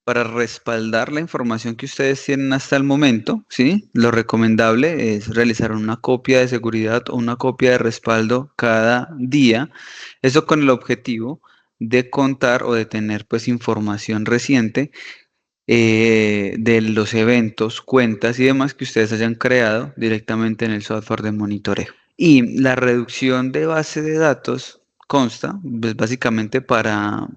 para respaldar la información que ustedes tienen hasta el momento, ¿sí? Lo recomendable es realizar una copia de seguridad o una copia de respaldo cada día. Eso con el objetivo de contar o de tener pues información reciente de los eventos, cuentas y demás que ustedes hayan creado directamente en el software de monitoreo. Y la reducción de base de datos consta, pues, básicamente para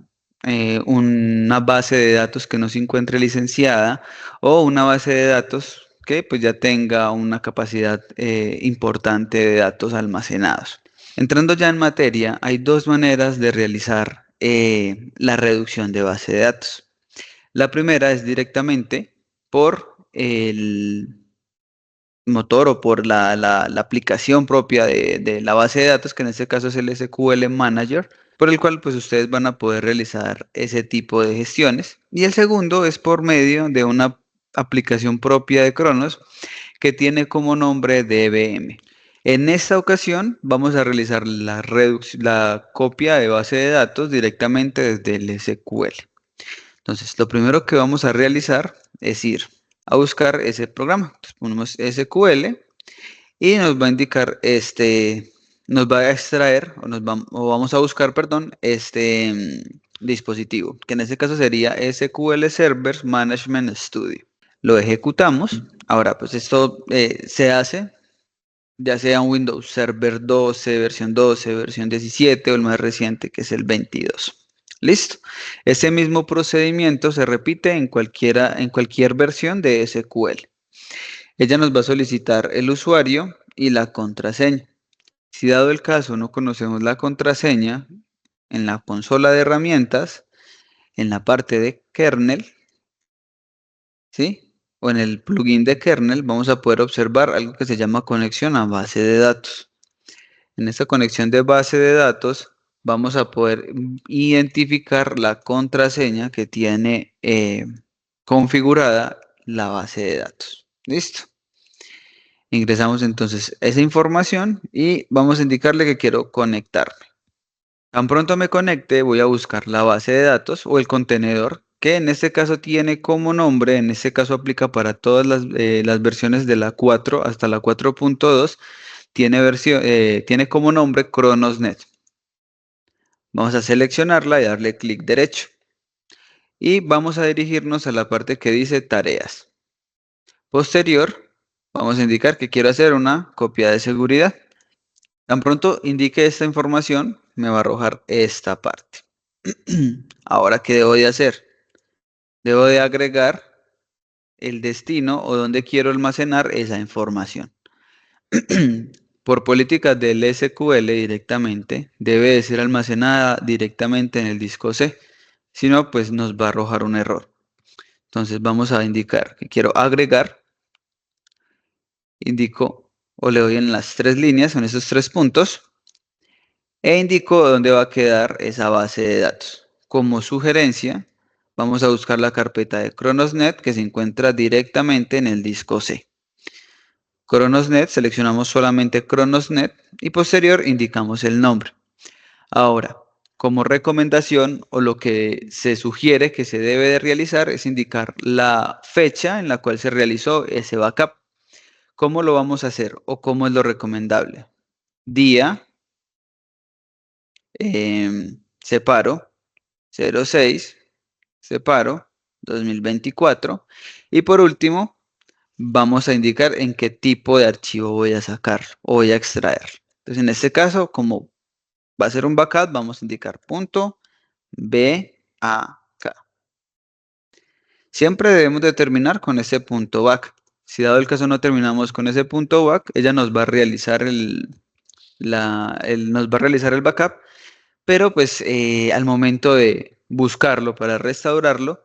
una base de datos que no se encuentre licenciada o una base de datos que pues ya tenga una capacidad importante de datos almacenados. Entrando ya en materia, hay dos maneras de realizar la reducción de base de datos. La primera es directamente por el motor o por la aplicación propia de la base de datos, que en este caso es el SQL Manager, por el cual pues ustedes van a poder realizar ese tipo de gestiones. Y el segundo es por medio de una aplicación propia de Cronos que tiene como nombre DBM. En esta ocasión vamos a realizar la copia de base de datos directamente desde el SQL. Entonces, lo primero que vamos a realizar es ir a buscar ese programa. Entonces, ponemos SQL y nos va a indicar nos va a extraer o vamos a buscar, perdón, dispositivo, que en este caso sería SQL Server Management Studio. Lo ejecutamos. Ahora, pues esto se hace ya sea un Windows Server 12, versión 17 o el más reciente que es el 22. Listo. Ese mismo procedimiento se repite en cualquier versión de SQL. Ella nos va a solicitar el usuario y la contraseña. Si dado el caso no conocemos la contraseña, en la consola de herramientas, en la parte de kernel, ¿sí? O en el plugin de kernel, vamos a poder observar algo que se llama conexión a base de datos. En esta conexión de base de datos vamos a poder identificar la contraseña que tiene configurada la base de datos. ¿Listo? Ingresamos entonces esa información y vamos a indicarle que quiero conectarme. Tan pronto me conecte, voy a buscar la base de datos o el contenedor, que en este caso tiene como nombre, en este caso aplica para todas las versiones de la 4 hasta la 4.2, tiene como nombre ChronosNet. Vamos a seleccionarla y darle clic derecho. Y vamos a dirigirnos a la parte que dice tareas. Posterior, vamos a indicar que quiero hacer una copia de seguridad. Tan pronto indique esta información, me va a arrojar esta parte. Ahora, ¿qué debo de hacer? Debo de agregar el destino o donde quiero almacenar esa información. Por políticas del SQL directamente, debe de ser almacenada directamente en el disco C. Si no, pues nos va a arrojar un error. Entonces vamos a indicar que quiero agregar. Indico o le doy en las tres líneas, en esos tres puntos. E indico dónde va a quedar esa base de datos. Como sugerencia, vamos a buscar la carpeta de ChronosNet que se encuentra directamente en el disco C. ChronosNet, seleccionamos solamente ChronosNet y posterior indicamos el nombre. Ahora, como recomendación o lo que se sugiere que se debe de realizar es indicar la fecha en la cual se realizó ese backup. ¿Cómo lo vamos a hacer o cómo es lo recomendable? Día, separo, 06, separo, 2024 y por último vamos a indicar en qué tipo de archivo voy a sacar o voy a extraer. Entonces en este caso, como va a ser un backup, vamos a indicar punto BAK. Siempre debemos de terminar con ese punto back. Si dado el caso no terminamos con ese punto back, ella nos va a realizar nos va a realizar el backup, pero pues al momento de buscarlo para restaurarlo,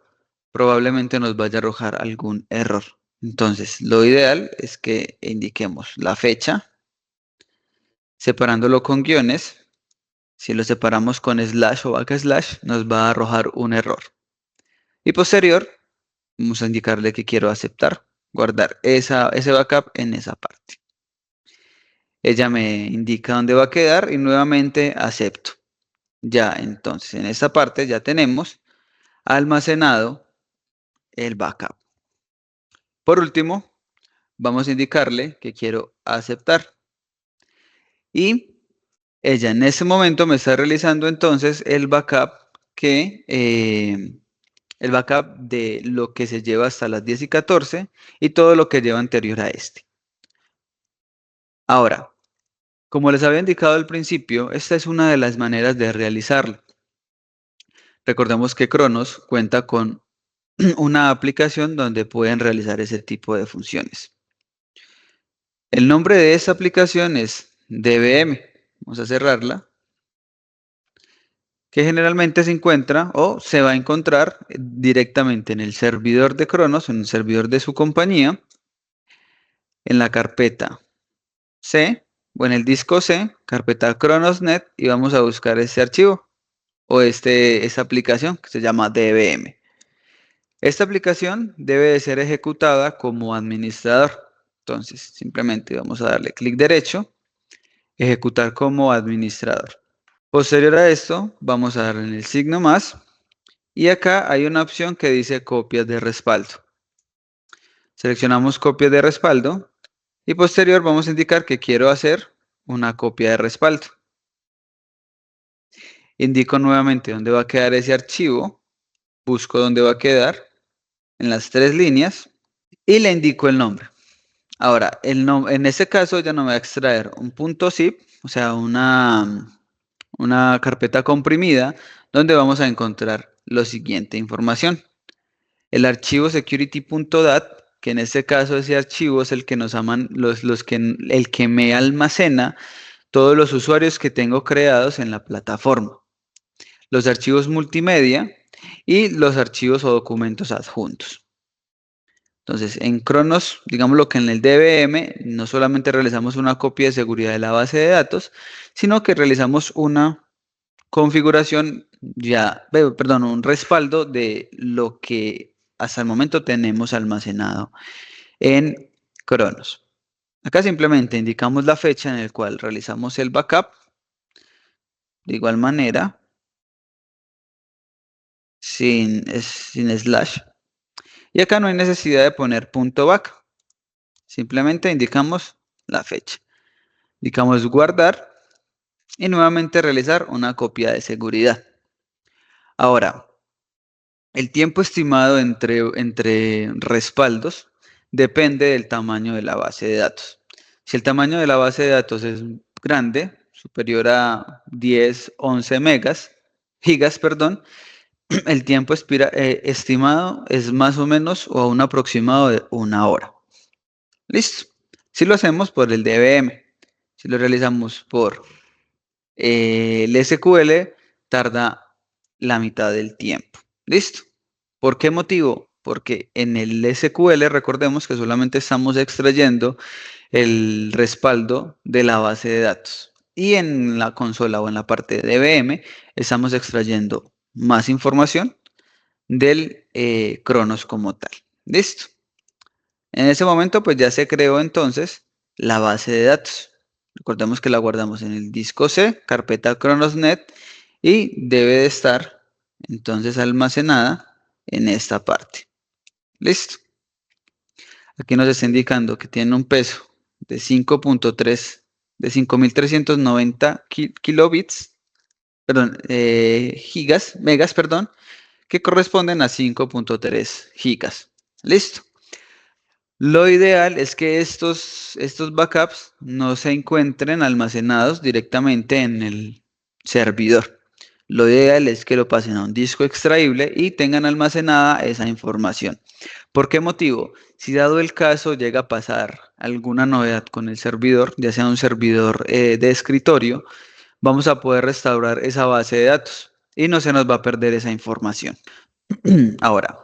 probablemente nos vaya a arrojar algún error. Entonces, lo ideal es que indiquemos la fecha, separándolo con guiones. Si lo separamos con slash o backslash, nos va a arrojar un error. Y posterior, vamos a indicarle que quiero aceptar, guardar ese backup en esa parte. Ella me indica dónde va a quedar y nuevamente acepto. Ya, entonces, en esta parte ya tenemos almacenado el backup. Por último, vamos a indicarle que quiero aceptar. Y ella en ese momento me está realizando entonces el backup el backup de lo que se lleva hasta las 10:14 y todo lo que lleva anterior a este. Ahora, como les había indicado al principio, esta es una de las maneras de realizarlo. Recordemos que Cronos cuenta con una aplicación donde pueden realizar ese tipo de funciones. El nombre de esa aplicación es DBM. Vamos a cerrarla. Que generalmente se encuentra o se va a encontrar directamente en el servidor de Cronos, en el servidor de su compañía, en la carpeta C o en el disco C, carpeta CronosNet, y vamos a buscar ese archivo o esta aplicación que se llama DBM. Esta aplicación debe de ser ejecutada como administrador. Entonces, simplemente vamos a darle clic derecho, ejecutar como administrador. Posterior a esto, vamos a darle en el signo más y acá hay una opción que dice copias de respaldo. Seleccionamos copias de respaldo y posterior vamos a indicar que quiero hacer una copia de respaldo. Indico nuevamente dónde va a quedar ese archivo, busco dónde va a quedar en las 3 líneas y le indico el nombre. Ahora, en este caso ya no me va a extraer un .zip, o sea, una carpeta comprimida donde vamos a encontrar la siguiente información. El archivo security.dat, que en este caso ese archivo es el que nos aman, el que me almacena todos los usuarios que tengo creados en la plataforma. Los archivos multimedia y los archivos o documentos adjuntos. Entonces, en Cronos, digámoslo que en el DBM, no solamente realizamos una copia de seguridad de la base de datos, sino que realizamos una configuración un respaldo de lo que hasta el momento tenemos almacenado en Cronos. Acá simplemente indicamos la fecha en la cual realizamos el backup. De igual manera, sin slash. Y acá no hay necesidad de poner .back. Simplemente indicamos la fecha. Indicamos guardar y nuevamente realizar una copia de seguridad. Ahora, el tiempo estimado entre respaldos depende del tamaño de la base de datos. Si el tamaño de la base de datos es grande, superior a 10, 11 gigas, el tiempo estimado es más o menos o un aproximado de 1 hora. Listo. Si lo hacemos por el DBM, si lo realizamos por el SQL, tarda la mitad del tiempo. Listo. ¿Por qué motivo? Porque en el SQL recordemos que solamente estamos extrayendo el respaldo de la base de datos. Y en la consola o en la parte de DBM estamos extrayendo más información del Cronos como tal. Listo. En ese momento pues ya se creó entonces la base de datos. Recordemos que la guardamos en el disco C, carpeta CronosNet, y debe de estar entonces almacenada en esta parte. Listo. Aquí nos está indicando que tiene un peso de 5.3, de 5390 kilobits, perdón, megas, perdón, que corresponden a 5.3 gigas. Listo. Lo ideal es que estos backups no se encuentren almacenados directamente en el servidor. Lo ideal es que lo pasen a un disco extraíble y tengan almacenada esa información. ¿Por qué motivo? Si dado el caso llega a pasar alguna novedad con el servidor, ya sea un servidor de escritorio, vamos a poder restaurar esa base de datos y no se nos va a perder esa información. Ahora,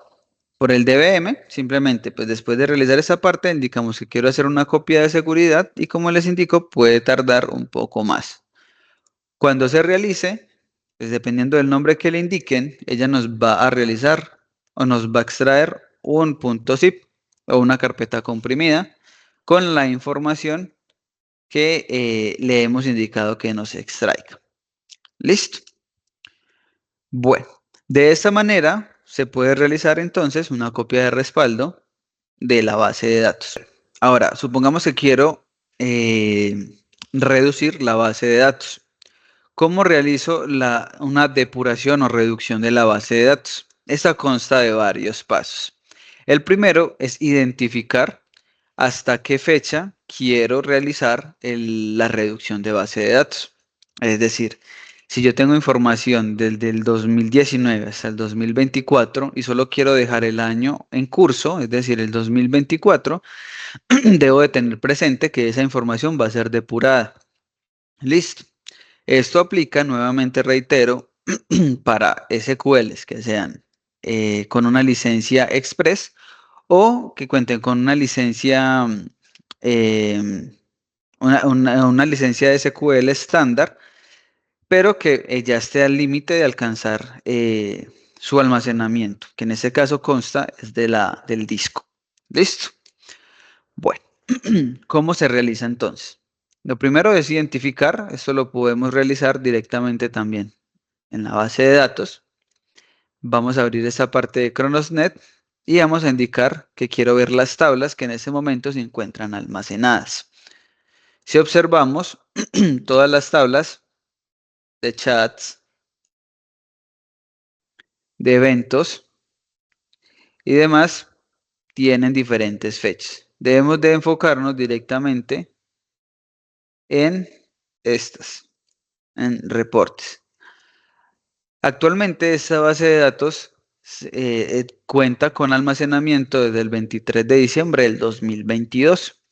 por el DBM, simplemente, pues después de realizar esa parte, indicamos que quiero hacer una copia de seguridad y como les indico, puede tardar un poco más. Cuando se realice, pues dependiendo del nombre que le indiquen, ella nos va a realizar o nos va a extraer un .zip o una carpeta comprimida con la información que le hemos indicado que nos extraiga. Listo. Bueno, de esta manera se puede realizar entonces una copia de respaldo de la base de datos. Ahora, supongamos que quiero reducir la base de datos. ¿Cómo realizo una depuración o reducción de la base de datos? Esta consta de varios pasos. El primero es identificar hasta qué fecha quiero realizar la reducción de base de datos. Es decir, si yo tengo información desde el 2019 hasta el 2024 y solo quiero dejar el año en curso, es decir, el 2024, debo de tener presente que esa información va a ser depurada. Listo. Esto aplica, nuevamente reitero, para SQLs que sean con una licencia Express o que cuenten con una licencia, em, una licencia de SQL estándar, pero que ya esté al límite de alcanzar su almacenamiento, que en este caso consta es del disco. ¿Listo? Bueno, ¿cómo se realiza entonces? Lo primero es identificar, esto lo podemos realizar directamente también en la base de datos. Vamos a abrir esta parte de ChronosNet y vamos a indicar que quiero ver las tablas que en ese momento se encuentran almacenadas. Si observamos, todas las tablas de chats, de eventos y demás tienen diferentes fechas. Debemos de enfocarnos directamente en estas, en reportes. Actualmente esta base de datos cuenta con almacenamiento desde el 23 de diciembre del 2022.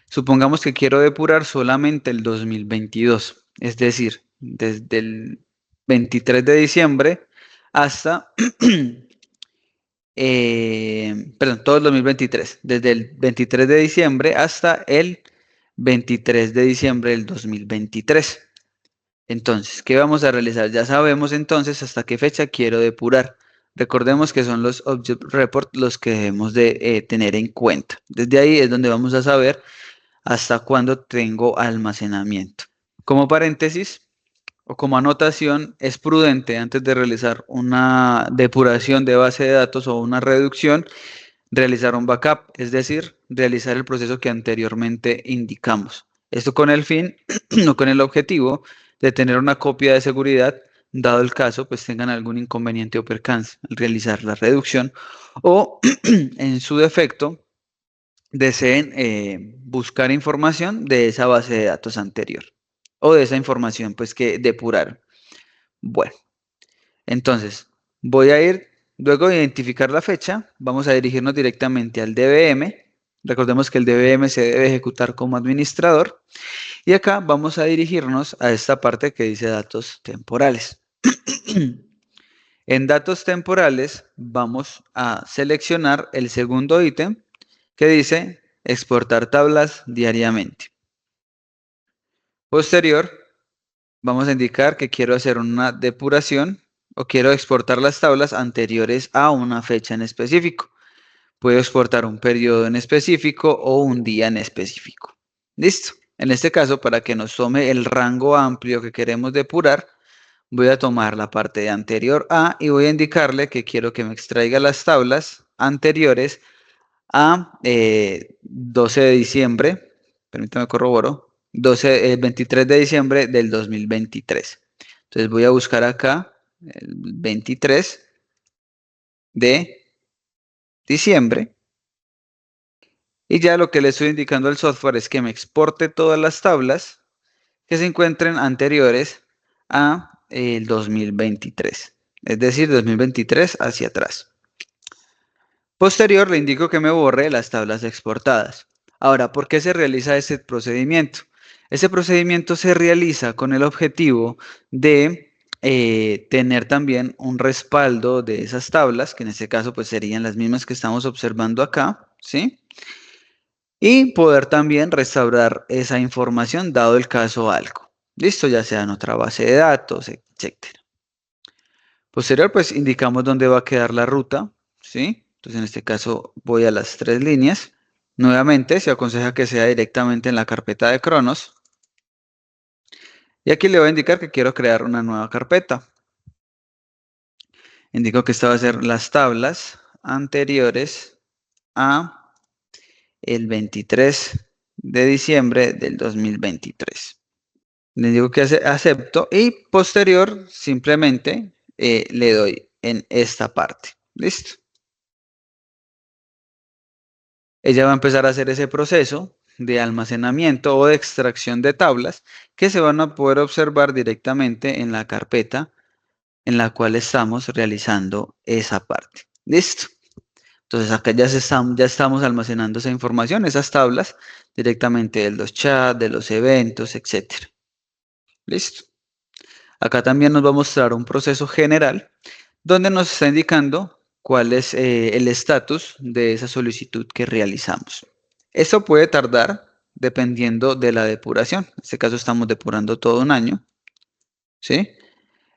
Supongamos que quiero depurar solamente el 2022, es decir, desde el 23 de diciembre hasta, perdón, todo el 2023, desde el 23 de diciembre hasta el 23 de diciembre del 2023. Entonces, ¿qué vamos a realizar? Ya sabemos entonces hasta qué fecha quiero depurar. Recordemos que son los Object Report los que debemos de tener en cuenta. Desde ahí es donde vamos a saber hasta cuándo tengo almacenamiento. Como paréntesis o como anotación, es prudente antes de realizar una depuración de base de datos o una reducción, realizar un backup, es decir, realizar el proceso que anteriormente indicamos. Esto con el fin o con el objetivo de tener una copia de seguridad, dado el caso, pues tengan algún inconveniente o percance al realizar la reducción o en su defecto deseen buscar información de esa base de datos anterior o de esa información pues que depuraron. Bueno, entonces voy a ir, luego de identificar la fecha, vamos a dirigirnos directamente al DBM. Recordemos que el DBM se debe ejecutar como administrador y acá vamos a dirigirnos a esta parte que dice datos temporales. En datos temporales vamos a seleccionar el segundo ítem que dice exportar tablas diariamente. Posterior, vamos a indicar que quiero hacer una depuración o quiero exportar las tablas anteriores a una fecha en específico. Puedo exportar un periodo en específico o un día en específico. Listo. En este caso, para que nos tome el rango amplio que queremos depurar, voy a tomar la parte de anterior a y voy a indicarle que quiero que me extraiga las tablas anteriores a 12 de diciembre, permítame corroboro, 23 de diciembre del 2023. Entonces voy a buscar acá el 23 de diciembre y ya lo que le estoy indicando al software es que me exporte todas las tablas que se encuentren anteriores a el 2023, es decir, 2023 hacia atrás. Posterior le indico que me borre las tablas exportadas. Ahora, ¿por qué se realiza ese procedimiento? Ese procedimiento se realiza con el objetivo de tener también un respaldo de esas tablas, que en este caso pues serían las mismas que estamos observando acá, ¿sí? Y poder también restaurar esa información dado el caso algo. Listo, ya sea en otra base de datos, etcétera. Posterior, pues indicamos dónde va a quedar la ruta, ¿sí? Entonces en este caso voy a las 3 líneas. Nuevamente se aconseja que sea directamente en la carpeta de Cronos. Y aquí le voy a indicar que quiero crear una nueva carpeta. Indico que esta va a ser las tablas anteriores a el 23 de diciembre del 2023. Le digo que acepto y posterior simplemente le doy en esta parte. Listo. Ella va a empezar a hacer ese proceso de almacenamiento o de extracción de tablas que se van a poder observar directamente en la carpeta en la cual estamos realizando esa parte. Listo. Entonces acá ya estamos almacenando esa información, esas tablas, directamente de los chats, de los eventos, etcétera. Listo. Acá también nos va a mostrar un proceso general donde nos está indicando cuál es el estatus de esa solicitud que realizamos. Esto puede tardar dependiendo de la depuración. En este caso estamos depurando todo un año, ¿sí?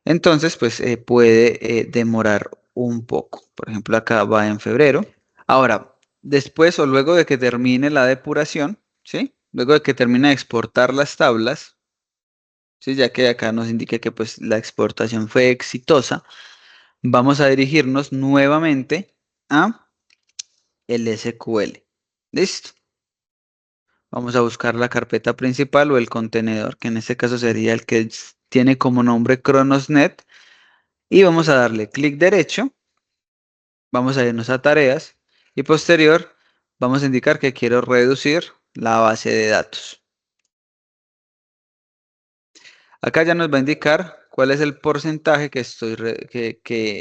Entonces, pues puede demorar un poco. Por ejemplo, acá va en febrero. Ahora, después o luego de que termine la depuración, ¿sí? Luego de que termine de exportar las tablas, ¿sí? Ya que acá nos indica que pues la exportación fue exitosa, vamos a dirigirnos nuevamente a el SQL. ¿Listo? Vamos a buscar la carpeta principal o el contenedor, que en este caso sería el que tiene como nombre CronosNet, y vamos a darle clic derecho, vamos a irnos a tareas y posterior vamos a indicar que quiero reducir la base de datos. Acá ya nos va a indicar cuál es el porcentaje que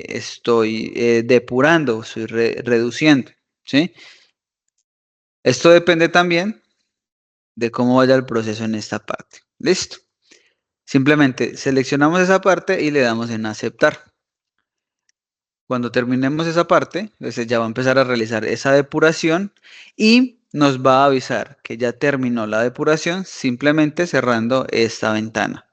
estoy depurando, estoy reduciendo, ¿sí? Esto depende también de cómo vaya el proceso en esta parte. Listo. Simplemente seleccionamos esa parte y le damos en aceptar. Cuando terminemos esa parte, pues ya va a empezar a realizar esa depuración y nos va a avisar que ya terminó la depuración simplemente cerrando esta ventana.